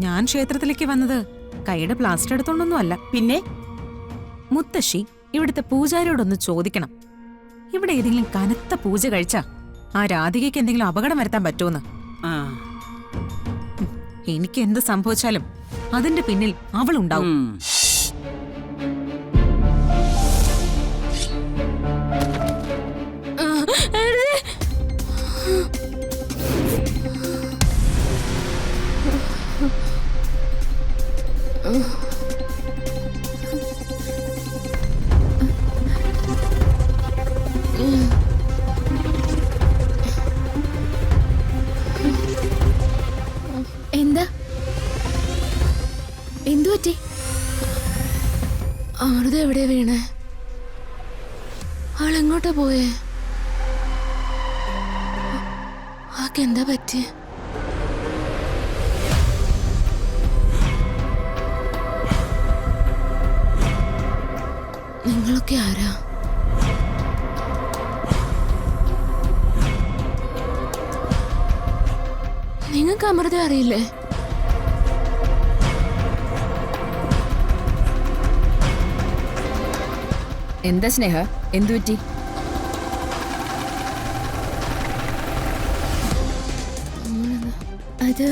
ഞാൻ ക്ഷേത്രത്തിലേക്ക് വന്നത് കൈയുടെ പ്ലാസ്റ്റർ എടുത്തോണ്ടൊന്നും അല്ല. പിന്നെ മുത്തശ്ശി ഇവിടുത്തെ പൂജാരിയോടൊന്ന് ചോദിക്കണം, ഇവിടെ ഏതെങ്കിലും കനത്ത പൂജ കഴിച്ചാ ആ രാധികയ്ക്ക് എന്തെങ്കിലും അപകടം വരുത്താൻ പറ്റുമെന്ന്. ആ എനിക്ക് എന്ത് സംഭവിച്ചാലും അതിന്റെ പിന്നിൽ അവളുണ്ടാവും. എന്താ എന്തു പറ്റി? അമൃത എവിടെയാ വീണേ? ആളെങ്ങോട്ടാ പോയേ? ആക്കെന്താ പറ്റിയേ? നിങ്ങളൊക്കെ ആരാ? നിങ്ങൾക്ക് അമൃത അറിയില്ലേ? എന്താ സ്നേഹ, എന്തു പറ്റി? അത്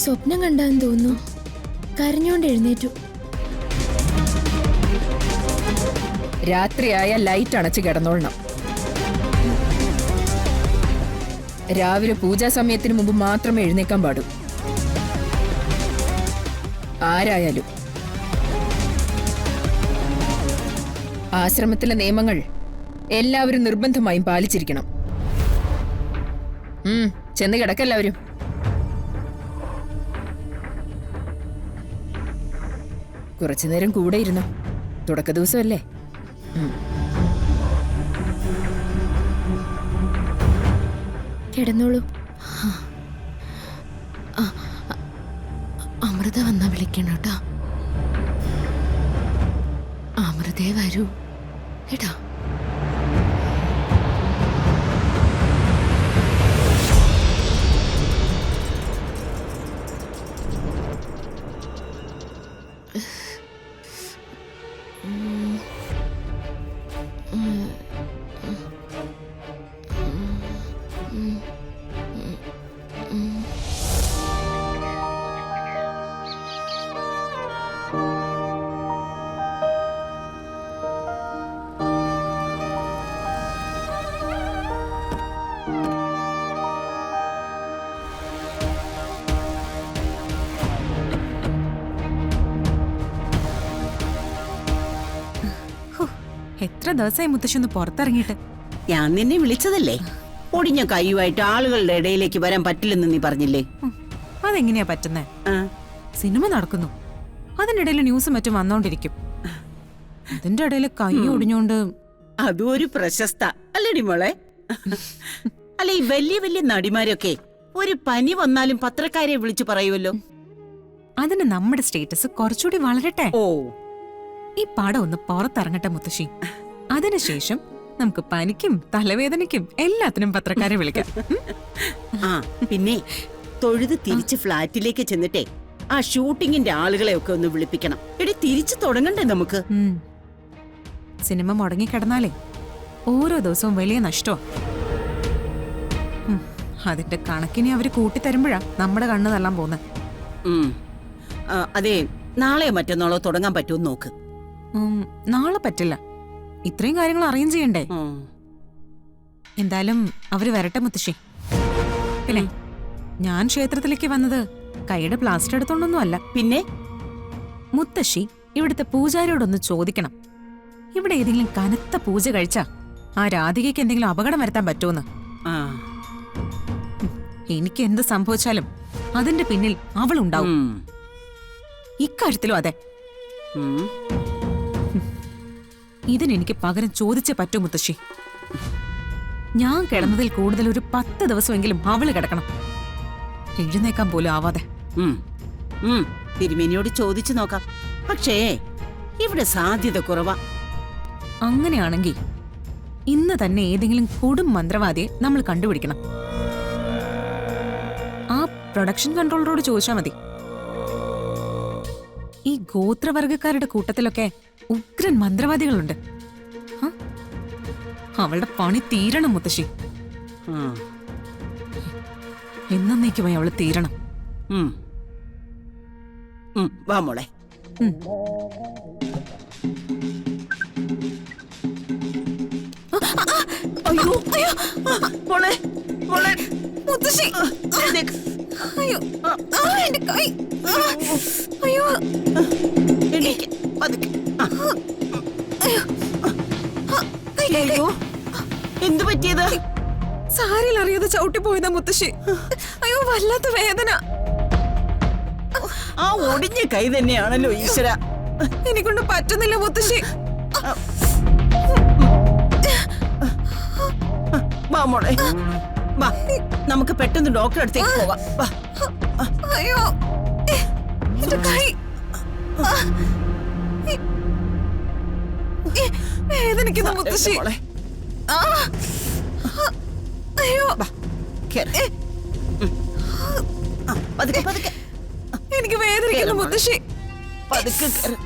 സ്വപ്നം കണ്ടാന്ന് തോന്നുന്നു. കരഞ്ഞോണ്ട് എഴുന്നേറ്റു. രാത്രിയായ ലൈറ്റ് അണച്ച് കിടന്നോളണം. രാവിലെ പൂജാ സമയത്തിന് മുമ്പ് മാത്രമേ എഴുന്നേക്കാൻ പാടൂ. ആരായാലും. ആശ്രമത്തിലെ നിയമങ്ങൾ എല്ലാവരും നിർബന്ധമായും പാലിച്ചിരിക്കണം. ചെന്ന് കിടക്കെല്ലാവരും. കുറച്ചുനേരം കൂടെ ഇരുന്നോ, തുടക്ക ദിവസമല്ലേ. കിടന്നോളൂ. അമൃത വന്നാ വിളിക്കണം കേട്ടോ. അമൃതേ വരൂ കേട്ടോ. എത്ര ദിവസമായി മുത്തശ്ശി ഒന്ന് പുറത്തിറങ്ങിയിട്ട്. ഞാൻ നിന്നെ വിളിച്ചതല്ലേ, ഒടിഞ്ഞ കൈയുമായിട്ട് ആളുകളുടെ ഇടയിലേക്ക് വരാൻ പറ്റില്ലെന്ന് നീ പറഞ്ഞില്ലേ? അതെങ്ങനെയാ പറ്റുന്നേ? സിനിമ നടക്കുന്നു, അതിനിടയിൽ ന്യൂസും മറ്റും വന്നോണ്ടിരിക്കും. അതിന്റെ ഇടയിൽ കൈ ഒടിഞ്ഞോണ്ട്. അതും ഒരു പ്രശസ്ത അല്ലേടി മോളെ? അല്ല, ഈ വലിയ വലിയ നടിമാരൊക്കെ ഒരു പനി വന്നാലും പത്രക്കാരെ വിളിച്ചു പറയുമല്ലോ. അതിന് നമ്മുടെ സ്റ്റേറ്റസ് കുറച്ചുകൂടി വളരട്ടെ. ഓ, ഈ പടം ഒന്ന് പുറത്തിറങ്ങട്ടെ മുത്തശ്ശി. അതിനുശേഷം നമുക്ക് പനിക്കും തലവേദനയ്ക്കും എല്ലാത്തിനും പത്രക്കാരെ വിളിക്കാം. ആ പിന്നെ തൊഴുത് തിരിച്ച് ഫ്ലാറ്റിലേക്ക് ചെന്നിട്ടേ ആ ഷൂട്ടിങ്ങിന്റെ ആളുകളെ ഒക്കെ ഒന്ന് വിളിപ്പിക്കണം. എടി, തിരിച്ചു തുടങ്ങണ്ടേ നമുക്ക്? സിനിമ മുടങ്ങിക്കിടന്നാലേ ഓരോ ദിവസവും വലിയ നഷ്ടമാ. അതിന്റെ കണക്കിനെ അവര് കൂട്ടിത്തരുമ്പോഴാ നമ്മുടെ കണ്ണ് തള്ളാൻ പോകുന്നത്. അതെ, നാളെയോ മറ്റന്നാളോ തുടങ്ങാൻ പറ്റുമെന്ന് നോക്ക്. നാളെ പറ്റില്ല, ഇത്രയും കാര്യങ്ങൾ അറേഞ്ച് ചെയ്യണ്ടേ. എന്തായാലും അവര് വരട്ടെ മുത്തശ്ശി. പിന്നെ ഞാൻ ക്ഷേത്രത്തിലേക്ക് വന്നത് കൈയുടെ പ്ലാസ്റ്റർ എടുത്തോണ്ടൊന്നും അല്ല. പിന്നെ മുത്തശ്ശി ഇവിടുത്തെ പൂജാരിയോടൊന്ന് ചോദിക്കണം, ഇവിടെ ഏതെങ്കിലും കനത്ത പൂജ കഴിച്ചാ ആ രാധികയ്ക്ക് എന്തെങ്കിലും അപകടം വരുത്താൻ പറ്റുമെന്ന്. എനിക്ക് എന്ത് സംഭവിച്ചാലും അതിന്റെ പിന്നിൽ അവളുണ്ടാവും. ഇക്കാര്യത്തിലും അതെ. ഇതിനെനിക്ക് പകരം ചോദിച്ചേ പറ്റൂ മുത്തശ്ശി. ഞാൻ കിടന്നതിൽ കൂടുതൽ ഒരു 10 ദിവസമെങ്കിലും അവള് കിടക്കണം, എഴുന്നേക്കാൻ പോലും ആവാതെ. തിരുമേനിയോട് ചോദിച്ചു നോക്കാം. പക്ഷേ ഇവിടെ സാധ്യത കുറവാ. അങ്ങനെയാണെങ്കിൽ ഇന്ന് തന്നെ ഏതെങ്കിലും കൊടും മന്ത്രവാദിയെ നമ്മൾ കണ്ടുപിടിക്കണം. ആ പ്രൊഡക്ഷൻ കൺട്രോളറോട് ചോദിച്ചാൽ മതി. ഈ ഗോത്രവർഗക്കാരുടെ കൂട്ടത്തിലൊക്കെ ഉഗ്രൻ മന്ത്രവാദികളുണ്ട്. ഹ? അവളുടെ പണി തീരണം മുത്തശ്ശി. ആ. എന്നേക്കുമായി അവള് തീരണം. ഉം. വാ മോളെ. ഉം. അയ്യോ മോളെ മോളെ മുത്തശ്ശി, എഴുന്നേക്ക്. അയ്യോ, എന്റെ കൈ, അയ്യോ, എണീക്ക്. പതുക്കെ. ആ. അയ്യോ, എന്തു പറ്റിയത്? സാരിയിൽ അറിയാതെ ചവിട്ടി പോയതാ മുത്തശ്ശി. അയ്യോ, വല്ലാത്ത വേദന. ആ ഒടിഞ്ഞ കൈ തന്നെയാണല്ലോ ഈശ്വര. എനിക്കൊണ്ട് പറ്റുന്നില്ല മുത്തശ്ശി. വാ മോളെ വാ, നമുക്ക് പെട്ടെന്ന് ഡോക്ടറെ അടുത്തേക്ക് പോവാം. വാ. അയ്യോ, എന്റെ കൈ വേദനിക്കുന്നു മുത്തശ്ശി. മോളെ ആ, അയ്യോ, വാ, കേറ്. പതുക്കെ പതുക്കെ എനിക്ക് വേദനിക്കുന്നു മുത്തശ്ശി. പതുക്കെ കേറ്.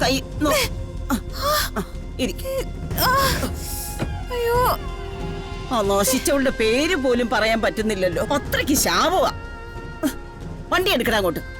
കൈ ഇരിക്ക്. അയ്യോ, ആ നശിച്ചവളുടെ പേര് പോലും പറയാൻ പറ്റുന്നില്ലല്ലോ. അത്രയ്ക്ക് ശാപവാ. വണ്ടി എടുക്കടാ അങ്ങോട്ട്.